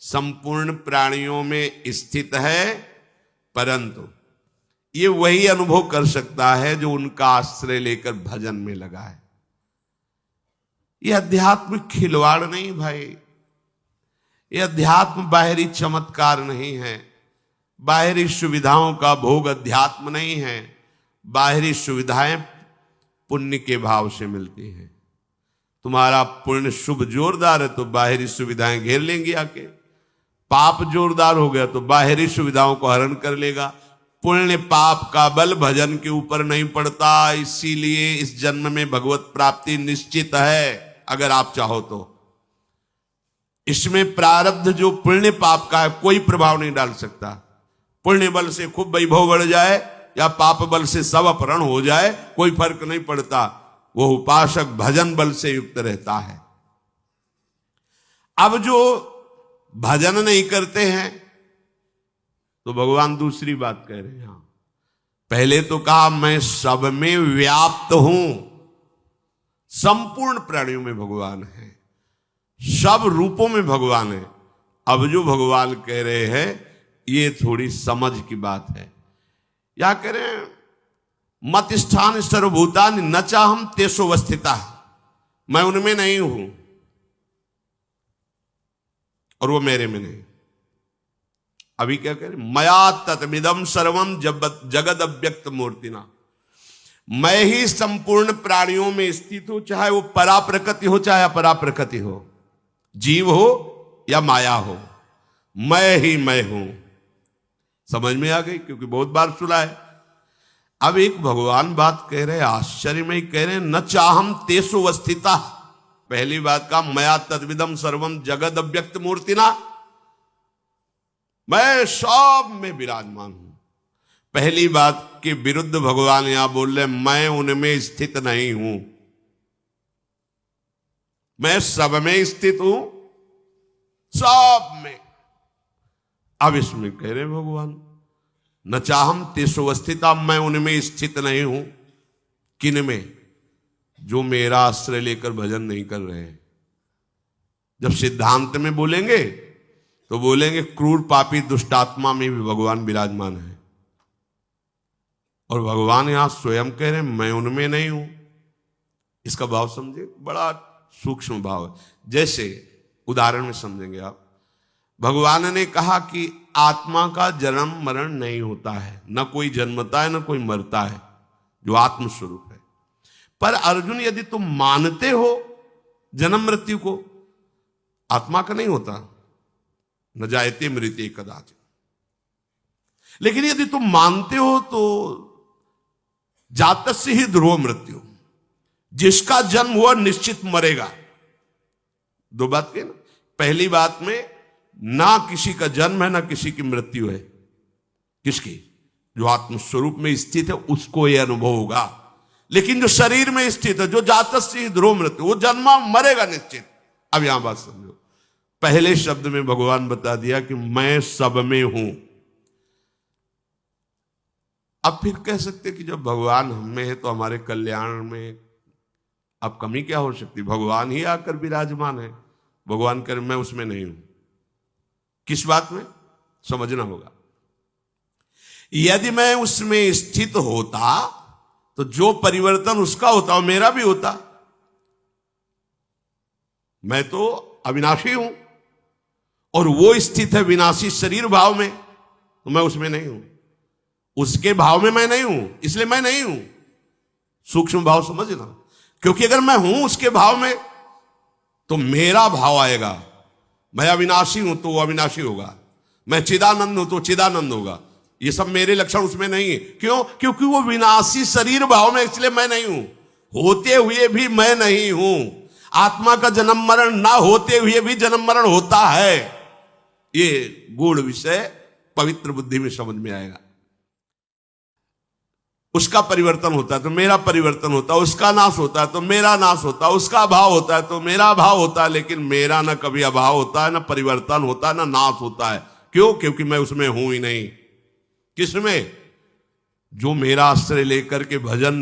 संपूर्ण प्राणियों में स्थित है, परंतु ये वही अनुभव कर सकता है जो उनका आश्रय लेकर भजन में लगा है। ये अध्यात्म खिलवाड़ नहीं भाई, ये अध्यात्म बाहरी चमत्कार नहीं है, बाहरी सुविधाओं का भोग अध्यात्म नहीं है। बाहरी सुविधाएं पुण्य के भाव से मिलती हैं। तुम्हारा पुण्य शुभ जोरदार है तो बाहरी सुविधाएं घेर लेंगी आके, पाप जोरदार हो गया तो बाहरी सुविधाओं को हरण कर लेगा। पुण्य पाप का बल भजन के ऊपर नहीं पड़ता, इसीलिए इस जन्म में भगवत प्राप्ति निश्चित है अगर आप चाहो तो। इसमें प्रारब्ध जो पुण्य पाप का है कोई प्रभाव नहीं डाल सकता। पुण्य बल से खूब वैभव बढ़ जाए या पाप बल से सब अपहरण हो जाए, कोई फर्क नहीं पड़ता, वो उपासक भजन बल से युक्त रहता है। अब जो भजन नहीं करते हैं तो भगवान दूसरी बात कह रहे हैं। पहले तो कहा मैं सब में व्याप्त हूं, संपूर्ण प्राणियों में भगवान है, सब रूपों में भगवान है। अब जो भगवान कह रहे हैं ये थोड़ी समझ की बात है। या कह रहे हैं मत स्थान सर्वभूतानि न चाहम तेषु अवस्थिता, मैं उनमें नहीं हूं और वो मेरे में नहीं। अभी क्या कह रहे, मया तत्मिदं सर्वम जगद अव्यक्त मूर्तिना, मैं ही संपूर्ण प्राणियों में स्थित हूं, चाहे वो परा प्रकृति हो चाहे अपरा प्रकृति हो, जीव हो या माया हो, मैं ही मैं हूं। समझ में आ गई? क्योंकि बहुत बार सुना है। अब एक भगवान बात कह रहे, आश्चर्य में ही कह रहे, न चाहम तेषु अवस्थिता। पहली बात का मया तद्विदम सर्वम जगद अव्यक्त मूर्तिना, मैं सब में विराजमान हूं। पहली बात के विरुद्ध भगवान यहां बोल रहे, मैं उनमें स्थित नहीं हूं, मैं सब में स्थित हूं, सब में। अब इसमें कह रहे भगवान न चाहम तेषु अवस्थिता, मैं उनमें स्थित नहीं हूं। किन में? जो मेरा आश्रय लेकर भजन नहीं कर रहे हैं। जब सिद्धांत में बोलेंगे तो बोलेंगे क्रूर पापी दुष्टात्मा में भी भगवान विराजमान है, और भगवान यहां स्वयं कह रहे हैं मैं उनमें नहीं हूं। इसका भाव समझे, बड़ा सूक्ष्म भाव है। जैसे उदाहरण में समझेंगे आप, भगवान ने कहा कि आत्मा का जन्म मरण नहीं होता है, न कोई जन्मता है न कोई मरता है, जो आत्म स्वरूप है। पर अर्जुन यदि तुम मानते हो जन्म मृत्यु को, आत्मा का नहीं होता, न जायते मृत्युः कदाचित्। लेकिन यदि तुम मानते हो तो जातस्य ही ध्रुव मृत्यु, जिसका जन्म हुआ निश्चित मरेगा। दो बात की ना, पहली बात में ना किसी का जन्म है ना किसी की मृत्यु है। किसकी? जो आत्मस्वरूप में स्थित है उसको यह अनुभव होगा। लेकिन जो शरीर में स्थित है, जो जातस्य ही ध्रुव मृत्यु, वो जन्मा मरेगा निश्चित। अब यहां बात समझो, पहले शब्द में भगवान बता दिया कि मैं सब में हूं। अब फिर कह सकते कि जब भगवान हम में है तो हमारे कल्याण में अब कमी क्या हो सकती? भगवान ही आकर विराजमान है। भगवान कर मैं उसमें नहीं हूं। किस बात में? समझना होगा। यदि मैं उसमें स्थित होता तो जो परिवर्तन उसका होता वो मेरा भी होता। मैं तो अविनाशी हूं और वो स्थित है विनाशी शरीर भाव में, तो मैं उसमें नहीं हूं। उसके भाव में मैं नहीं हूं, इसलिए मैं नहीं हूं। सूक्ष्म भाव समझना, क्योंकि अगर मैं हूं उसके भाव में तो मेरा भाव आएगा। मैं अविनाशी हूं तो वो अविनाशी होगा, मैं चिदानंद हूं तो चिदानंद होगा। ये सब मेरे लक्षण उसमें नहीं है। क्यों? क्योंकि वो विनाशी शरीर भाव में, इसलिए मैं नहीं हूं। होते हुए भी मैं नहीं हूं। आत्मा का जन्म मरण ना होते हुए भी जन्म मरण होता है। ये गूढ़ विषय पवित्र बुद्धि में समझ में आएगा। उसका परिवर्तन होता है तो मेरा परिवर्तन होता है, उसका नाश होता है तो मेरा नाश होता है, उसका अभाव होता है तो मेरा अभाव होता है। लेकिन मेरा ना कभी अभाव होता है, ना परिवर्तन होता है, ना नाश होता है। क्यों? क्योंकि मैं उसमें हूं ही नहीं। किसमें? जो मेरा आश्रय लेकर के भजन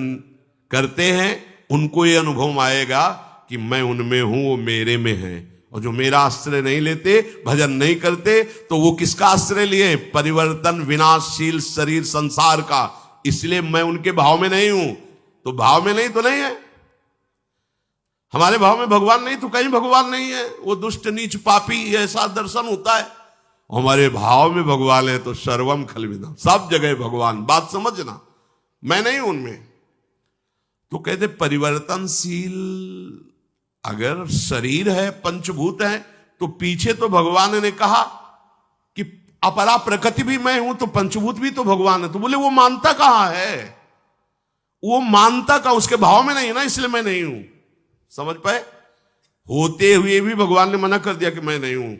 करते हैं उनको ये अनुभव आएगा कि मैं उनमें हूं, वो मेरे में है। और जो मेरा आश्रय नहीं लेते, भजन नहीं करते, तो वो किसका आश्रय लिए? परिवर्तन विनाशशील शरीर संसार का। इसलिए मैं उनके भाव में नहीं हूं। तो भाव में नहीं तो नहीं है। हमारे भाव में भगवान नहीं तो कहीं भगवान नहीं है। वो दुष्ट नीच पापी, ऐसा दर्शन होता है। हमारे भाव में भगवान है तो सर्वम खलविदम, सब जगह भगवान। बात समझना, मैं नहीं हूं उनमें। तो कहते परिवर्तनशील अगर शरीर है, पंचभूत है, तो पीछे तो भगवान ने कहा कि अपरा प्रकृति भी मैं हूं, तो पंचभूत भी तो भगवान है। तो बोले वो मानता कहां है? वो मानता का उसके भाव में नहीं ना, इसलिए मैं नहीं हूं। समझ पाए? होते हुए भी भगवान ने मना कर दिया कि मैं नहीं हूं।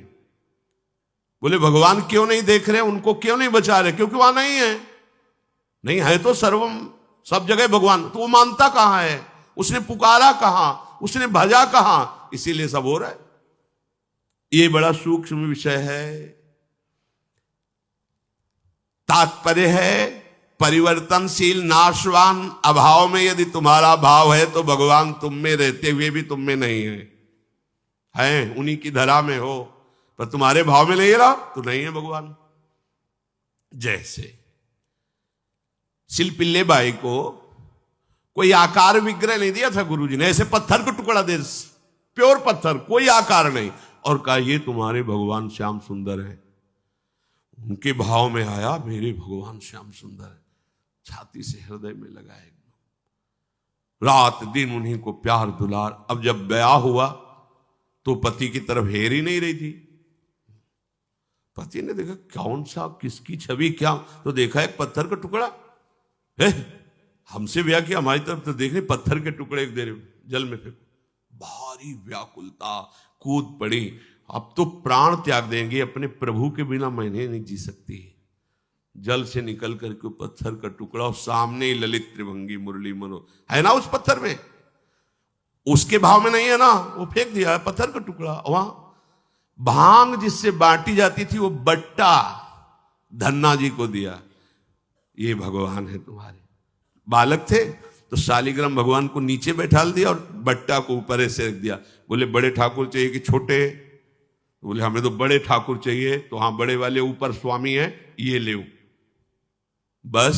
बोले भगवान क्यों नहीं देख रहे, उनको क्यों नहीं बचा रहे? क्योंकि वहां नहीं है। नहीं है तो सर्वम, सब जगह भगवान। तो वो मानता कहां है? उसने पुकारा कहां? उसने भजा कहां? इसीलिए सब हो रहा है। ये बड़ा सूक्ष्म विषय है। तात्पर्य है परिवर्तनशील नाशवान अभाव में यदि तुम्हारा भाव है तो भगवान तुम में रहते हुए भी तुम में नहीं है उन्हीं की धरा में हो, पर तुम्हारे भाव में नहीं रहा तो नहीं है भगवान। जैसे शिल्पिल्ले बाई को कोई आकार विग्रह नहीं दिया था गुरुजी ने, ऐसे पत्थर को टुकड़ा दे, प्योर पत्थर, कोई आकार नहीं, और कहा ये तुम्हारे भगवान श्याम सुंदर है। उनके भाव में आया मेरे भगवान श्याम सुंदर है, छाती से हृदय में लगाए, रात दिन उन्हीं को प्यार दुलार। अब जब ब्याह हुआ तो पति की तरफ हेर ही नहीं रही थी। पति ने देखा कौन सा किसकी छवि क्या, तो देखा एक पत्थर का टुकड़ा है, हमसे ब्याह किया, हमारी तरफ तो देख रहे पत्थर के टुकड़े एक देर जल में फेंक। भारी व्याकुलता, कूद पड़ी, अब तो प्राण त्याग देंगे, अपने प्रभु के बिना मैंने नहीं जी सकती। जल से निकल करके पत्थर का टुकड़ा, और सामने ही ललित त्रिभंगी मुरली मनो है ना उस पत्थर में, उसके भाव में नहीं है ना, वो फेंक दिया पत्थर का टुकड़ा। वहां भांग जिससे बांटी जाती थी वो बट्टा धन्ना जी को दिया, ये भगवान है तुम्हारे। बालक थे तो शालिग्राम भगवान को नीचे बैठा दिया और बट्टा को ऊपर ऐसे रख दिया। बोले बड़े ठाकुर चाहिए कि छोटे? बोले हमें तो बड़े ठाकुर चाहिए। तो हाँ बड़े वाले ऊपर स्वामी है, ये ले, बस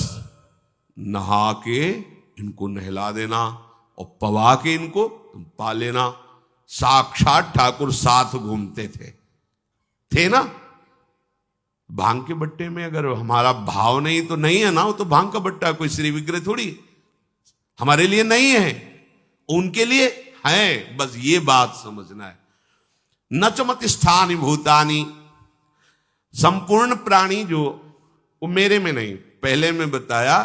नहा के इनको नहला देना और पवा के इनको तुम पा लेना। साक्षात ठाकुर साथ घूमते थे ना। भांग के बट्टे में अगर हमारा भाव नहीं तो नहीं है ना, वो तो भांग का बट्टा, कोई श्री विग्रह थोड़ी हमारे लिए नहीं है, उनके लिए है। बस ये बात समझना है। नचमत स्थानि भूतानि, संपूर्ण प्राणी जो वो मेरे में नहीं। पहले मैं बताया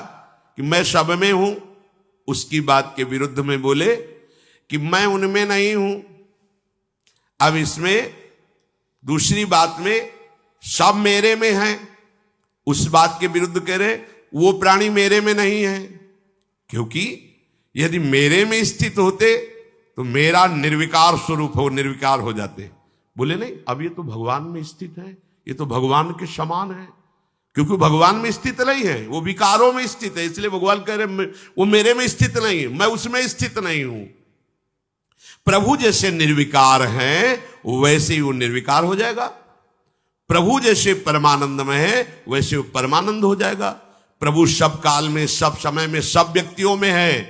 कि मैं सब में हूं, उसकी बात के विरुद्ध में बोले कि मैं उनमें नहीं हूं। अब इसमें दूसरी बात में सब मेरे में है, उस बात के विरुद्ध कह रहे वो प्राणी मेरे में नहीं है। क्योंकि यदि मेरे में स्थित होते तो मेरा निर्विकार स्वरूप हो, निर्विकार हो जाते। बोले नहीं, अब ये तो भगवान में स्थित है, ये तो भगवान के समान है। क्योंकि भगवान में स्थित नहीं है, वो विकारों में स्थित है, इसलिए भगवान कह रहे वो मेरे में स्थित नहीं है, मैं उसमें स्थित नहीं हूं। प्रभु जैसे निर्विकार हैं वैसे ही वो निर्विकार हो जाएगा। प्रभु जैसे परमानंद में है वैसे वो परमानंद हो जाएगा। प्रभु सब काल में, सब समय में, सब व्यक्तियों में है,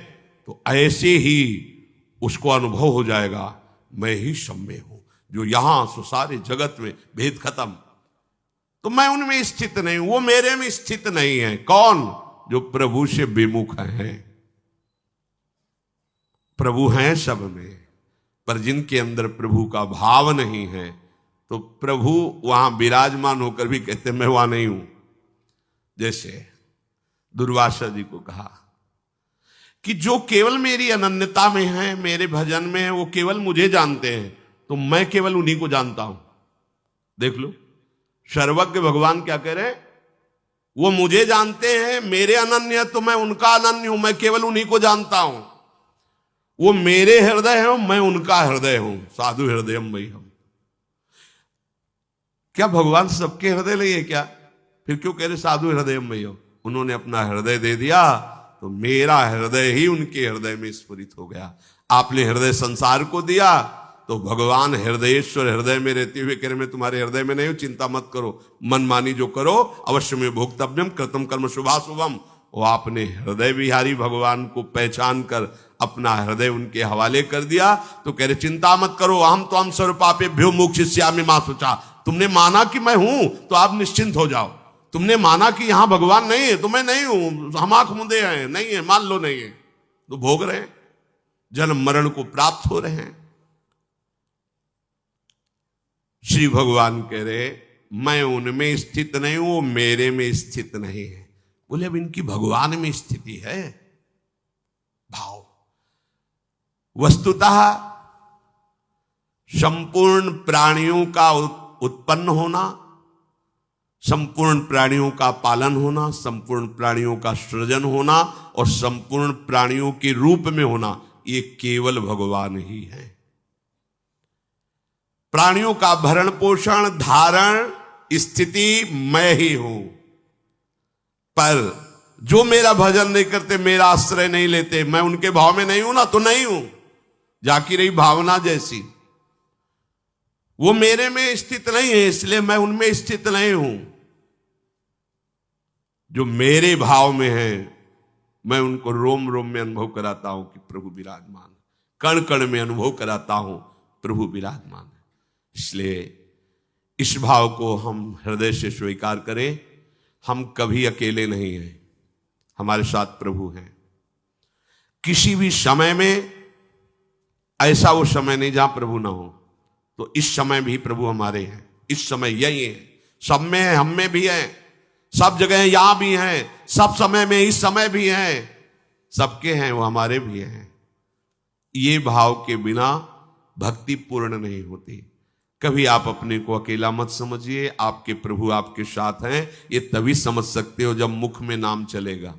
तो ऐसे ही उसको अनुभव हो जाएगा मैं ही सब में हूं। जो यहां सो सारे जगत में, भेद खत्म। तो मैं उनमें स्थित नहीं हूं, वो मेरे में स्थित नहीं है। कौन? जो प्रभु से विमुख हैं। प्रभु हैं सब में, पर जिनके अंदर प्रभु का भाव नहीं है तो प्रभु वहां विराजमान होकर भी कहते मैं वहां नहीं हूं। जैसे दुर्वासा जी को कहा कि जो केवल मेरी अनन्यता में है, मेरे भजन में है, वो केवल मुझे जानते हैं, तो मैं केवल उन्हीं को जानता हूं। देख लो, सर्वज्ञ भगवान क्या कह रहे हैं? वो मुझे जानते हैं, मेरे अनन्य तो मैं उनका अनन्य हूं, मैं केवल उन्हीं को जानता हूं। वो मेरे हृदय है, मैं उनका हृदय हूं। साधु हृदय मई हम। क्या भगवान सबके हृदय नहीं है क्या? फिर क्यों कह रहे साधु हृदय मई हो? उन्होंने अपना हृदय दे दिया तो मेरा हृदय ही उनके हृदय में स्फुरित हो गया। आपने हृदय संसार को दिया, तो भगवान हृदयेश्वर हृदय में रहते हुए कह रहे मैं तुम्हारे हृदय में नहीं हूं, चिंता मत करो, मनमानी जो करो अवश्य में भोक्तव्यम कृतम कर्म शुभाशुभम। वो आपने हृदय विहारी भगवान को पहचान कर अपना हृदय उनके हवाले कर दिया, तो कह रहे चिंता मत करो, हम तो हम सर्व पापेभ्यो मोक्षयिष्यामि मा शुचा। तुमने माना कि मैं हूं तो आप निश्चिंत हो जाओ। तुमने माना कि यहां भगवान नहीं है तो मैं नहीं हूं, हम आंख मुंदे हैं, नहीं है, मान लो नहीं है, तो भोग रहे हैं, जन्म मरण को प्राप्त हो रहे हैं। श्री भगवान कह रहे मैं उनमें स्थित नहीं हूं, वो मेरे में स्थित नहीं है। बोले अब इनकी भगवान में स्थिति है। भाव वस्तुतः संपूर्ण प्राणियों का उत्पन्न होना, संपूर्ण प्राणियों का पालन होना, संपूर्ण प्राणियों का सृजन होना और संपूर्ण प्राणियों के रूप में होना, ये केवल भगवान ही है। प्राणियों का भरण पोषण धारण स्थिति मैं ही हूं, पर जो मेरा भजन नहीं करते, मेरा आश्रय नहीं लेते, मैं उनके भाव में नहीं हूं ना, तो नहीं हूं। जाकी रही भावना जैसी, वो मेरे में स्थित नहीं है, इसलिए मैं उनमें स्थित नहीं हूं। जो मेरे भाव में है मैं उनको रोम रोम में अनुभव कराता हूं कि प्रभु विराजमान, कण कण में अनुभव कराता हूं प्रभु विराजमान है। इसलिए इस भाव को हम हृदय से स्वीकार करें, हम कभी अकेले नहीं हैं, हमारे साथ प्रभु हैं। किसी भी समय में ऐसा वो समय नहीं जहां प्रभु ना हो, तो इस समय भी प्रभु हमारे हैं। इस समय यही है, सब में है, हम में भी है, सब जगह यहां भी हैं, सब समय में इस समय भी हैं, सबके हैं, वो हमारे भी हैं। ये भाव के बिना भक्ति पूर्ण नहीं होती। कभी आप अपने को अकेला मत समझिए, आपके प्रभु आपके साथ हैं। ये तभी समझ सकते हो जब मुख में नाम चलेगा।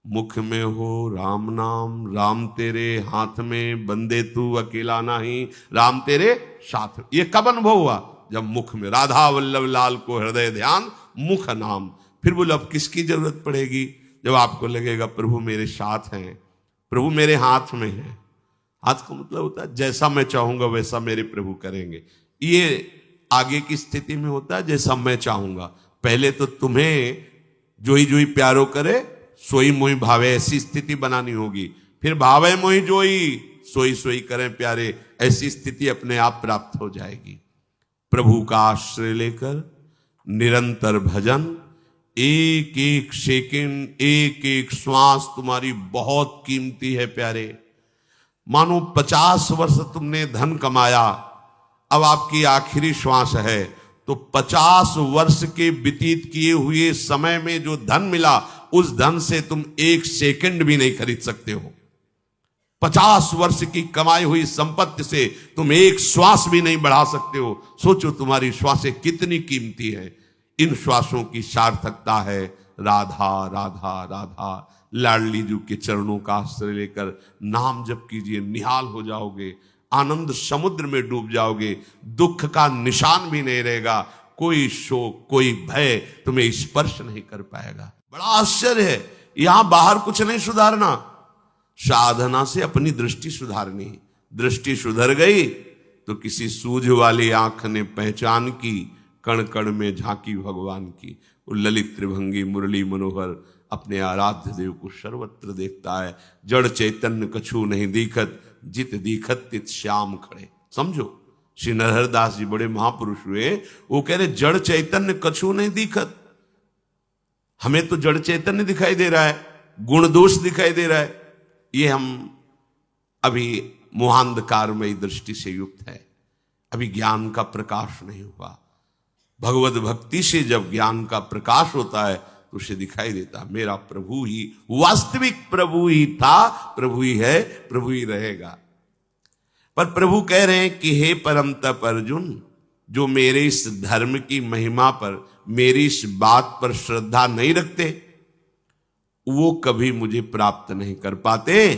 मुख में हो राम नाम, राम तेरे हाथ में, बंदे तू अकेला नहीं, राम तेरे साथ। ये कब अनुभव हुआ? जब मुख में राधा वल्लभ लाल को हृदय ध्यान, मुख नाम। फिर बोले अब किसकी जरूरत पड़ेगी? जब आपको लगेगा प्रभु मेरे साथ हैं, प्रभु मेरे हाथ में है। हाथ का मतलब होता है जैसा मैं चाहूंगा वैसा मेरे प्रभु करेंगे। ये आगे की स्थिति में होता है जैसा मैं चाहूंगा। पहले तो तुम्हें जोई जोई प्यारो करे सोई मोई भावे, ऐसी स्थिति बनानी होगी। फिर भावे मोई जोई सोई सोई करें प्यारे, ऐसी स्थिति अपने आप प्राप्त हो जाएगी। प्रभु का आश्रय लेकर निरंतर भजन, एक एक सेकंड, एक एक श्वास तुम्हारी बहुत कीमती है प्यारे। मानो 50 वर्ष तुमने धन कमाया, अब आपकी आखिरी श्वास है, तो 50 वर्ष के व्यतीत किए हुए समय में जो धन मिला, उस धन से तुम एक सेकंड भी नहीं खरीद सकते हो। 50 वर्ष की कमाई हुई संपत्ति से तुम एक श्वास भी नहीं बढ़ा सकते हो। सोचो तुम्हारी श्वासें कितनी कीमती हैं। इन श्वासों की सार्थकता है राधा राधा राधा। लाडली जी के चरणों का आश्रय लेकर नाम जप कीजिए, निहाल हो जाओगे, आनंद समुद्र में डूब जाओगे, दुख का निशान भी नहीं रहेगा, कोई शोक कोई भय तुम्हें स्पर्श नहीं कर पाएगा। बड़ा आश्चर्य है, यहां बाहर कुछ नहीं सुधारना, साधना से अपनी दृष्टि सुधारनी। दृष्टि सुधर गई तो किसी सूझ वाली आंख ने पहचान की, कण कण में झांकी भगवान की। वो ललित त्रिभंगी मुरली मनोहर अपने आराध्य देव को सर्वत्र देखता है। जड़ चैतन्य कछु नहीं दिखत, जित दिखत तित श्याम खड़े। समझो, श्री नरहरदास जी बड़े महापुरुष हुए, वो कह रहे जड़ चैतन्य कछु नहीं दिखत। हमें तो जड़ चैतन्य दिखाई दे रहा है, गुण दोष दिखाई दे रहा है। ये हम अभी मोहांधकारमयी दृष्टि से युक्त है, अभी ज्ञान का प्रकाश नहीं हुआ। भगवत भक्ति से जब ज्ञान का प्रकाश होता है तो उसे दिखाई देता मेरा प्रभु ही वास्तविक प्रभु ही था, प्रभु ही है, प्रभु ही रहेगा। पर प्रभु कह रहे हैं कि हे परम तप अर्जुन, जो मेरे इस धर्म की महिमा पर, मेरी इस बात पर श्रद्धा नहीं रखते, वो कभी मुझे प्राप्त नहीं कर पाते।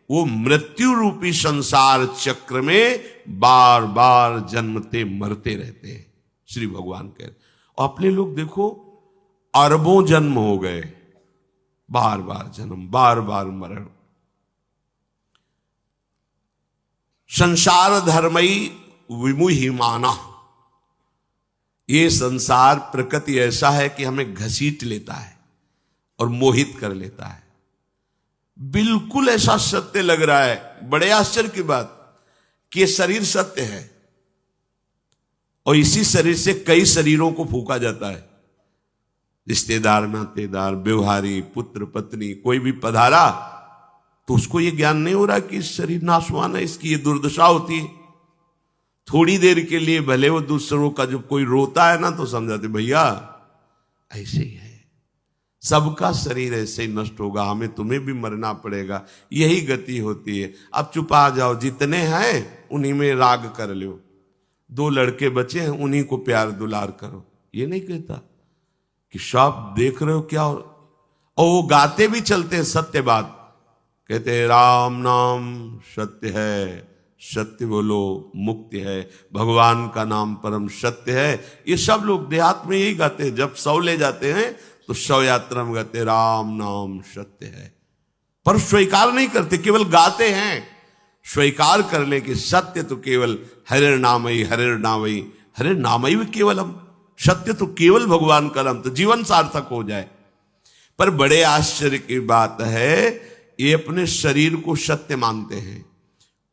वो मृत्यु रूपी संसार चक्र में बार बार जन्मते मरते रहते हैं। श्री भगवान कह रहे, और अपने लोग देखो अरबों जन्म हो गए, बार बार जन्म, बार बार मरण। संसार धर्मई विमुहिमाना, ये संसार प्रकृति ऐसा है कि हमें घसीट लेता है और मोहित कर लेता है। बिल्कुल ऐसा सत्य लग रहा है, बड़े आश्चर्य की बात कि ये शरीर सत्य है और इसी शरीर से कई शरीरों को फूंका जाता है। रिश्तेदार, नातेदार, व्यवहारी, पुत्र, पत्नी, कोई भी पधारा तो उसको ये ज्ञान नहीं हो रहा कि इस शरीर नाशवान है, इसकी ये दुर्दशा होती है। थोड़ी देर के लिए भले वो दूसरों का जब कोई रोता है ना तो समझाते भैया ऐसे ही है, सबका शरीर ऐसे ही नष्ट होगा, हमें तुम्हें भी मरना पड़ेगा, यही गति होती है। अब चुपा जाओ, जितने हैं उन्हीं में राग कर लो, 2 लड़के बचे हैं उन्हीं को प्यार दुलार करो। ये नहीं कहता कि सब देख रहे हो क्या, और वो गाते भी चलते हैं सत्य बात, कहते हैं राम नाम सत्य है, सत्य बोलो मुक्ति है, भगवान का नाम परम सत्य है। ये सब लोग देहात में यही गाते हैं, जब शव ले जाते हैं तो शव यात्रा में गाते राम नाम सत्य है, पर स्वीकार नहीं करते, केवल गाते हैं। स्वीकार कर ले कि सत्य तो केवल हरे नामई, हरे नामई, हरे नामई भी केवलम, सत्य तो केवल भगवान का नाम, तो जीवन सार्थक हो जाए। पर बड़े आश्चर्य की बात है, ये अपने शरीर को सत्य मानते हैं,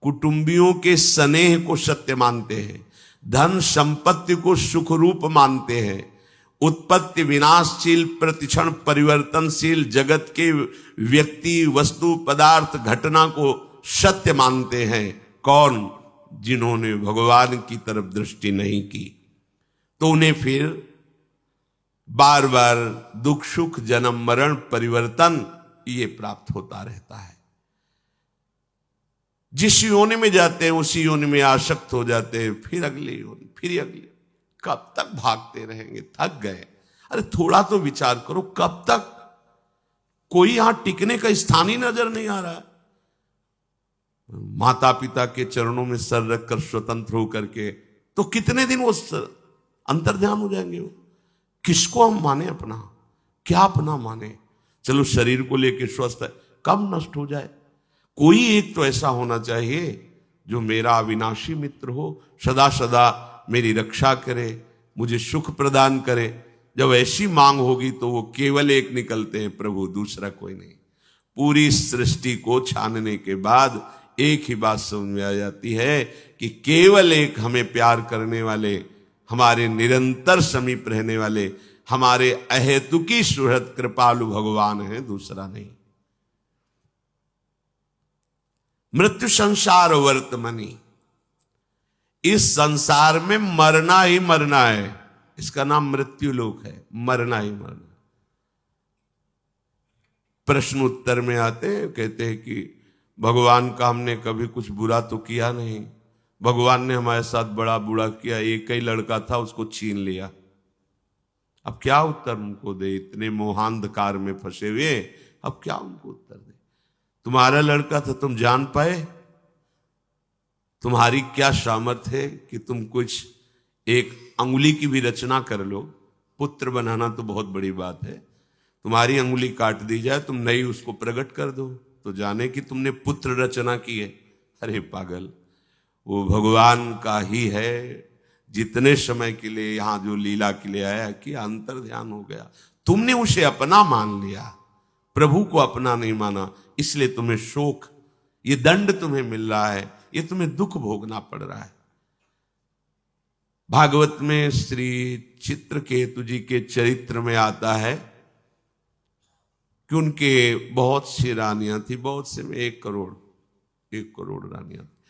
कुटुंबियों के स्नेह को सत्य मानते हैं, धन संपत्ति को सुख रूप मानते हैं, उत्पत्ति विनाशशील प्रतिक्षण परिवर्तनशील जगत के व्यक्ति वस्तु पदार्थ घटना को सत्य मानते हैं। कौन? जिन्होंने भगवान की तरफ दृष्टि नहीं की, तो उन्हें फिर बार बार दुख सुख जन्म मरण परिवर्तन ये प्राप्त होता रहता है। जिस योनि में जाते हैं उसी योनि में आसक्त हो जाते हैं, फिर अगली योनि, फिर अगली। कब तक भागते रहेंगे? थक गए। अरे थोड़ा तो विचार करो, कब तक? कोई यहां टिकने का स्थान ही नजर नहीं आ रहा है। माता पिता के चरणों में सर रखकर स्वतंत्र होकर के तो कितने दिन वो अंतर्ध्यान हो जाएंगे। वो किसको हम माने अपना, क्या अपना माने? चलो शरीर को लेकर स्वस्थ है, कब नष्ट हो जाए। कोई एक तो ऐसा होना चाहिए जो मेरा अविनाशी मित्र हो, सदा सदा मेरी रक्षा करे, मुझे सुख प्रदान करे। जब ऐसी मांग होगी तो वो केवल एक निकलते हैं, प्रभु, दूसरा कोई नहीं। पूरी सृष्टि को छानने के बाद एक ही बात समझ में आ जाती है कि केवल एक हमें प्यार करने वाले, हमारे निरंतर समीप रहने वाले, हमारे अहेतुकी सुहृद कृपालु भगवान है, दूसरा नहीं। मृत्यु संसार वर्तमनी, इस संसार में मरना ही मरना है, इसका नाम मृत्यु लोक है, मरना ही मरना। प्रश्न उत्तर में आते हैं, कहते हैं कि भगवान का हमने कभी कुछ बुरा तो किया नहीं, भगवान ने हमारे साथ बड़ा बुरा किया, एक ही लड़का था उसको छीन लिया। अब क्या उत्तर उनको दे, इतने मोहांधकार में फंसे हुए, अब क्या उनको उत्तर दे? तुम्हारा लड़का था, तुम जान पाए? तुम्हारी क्या सामर्थ्य है कि तुम कुछ एक अंगुली की भी रचना कर लो? पुत्र बनाना तो बहुत बड़ी बात है, तुम्हारी अंगुली काट दी जाए, तुम नई उसको प्रकट कर दो तो जाने कि तुमने पुत्र रचना की है। अरे पागल, वो भगवान का ही है। जितने समय के लिए यहां जो लीला के लिए आया कि अंतर ध्यान हो गया, तुमने उसे अपना मान लिया, प्रभु को अपना नहीं माना, इसलिए तुम्हें शोक, ये दंड तुम्हें मिल रहा है, ये तुम्हें दुख भोगना पड़ रहा है। भागवत में श्री चित्रकेतु जी के चरित्र में आता है कि उनके बहुत सी रानियां थी, बहुत से में 1 करोड़ रानियां थी।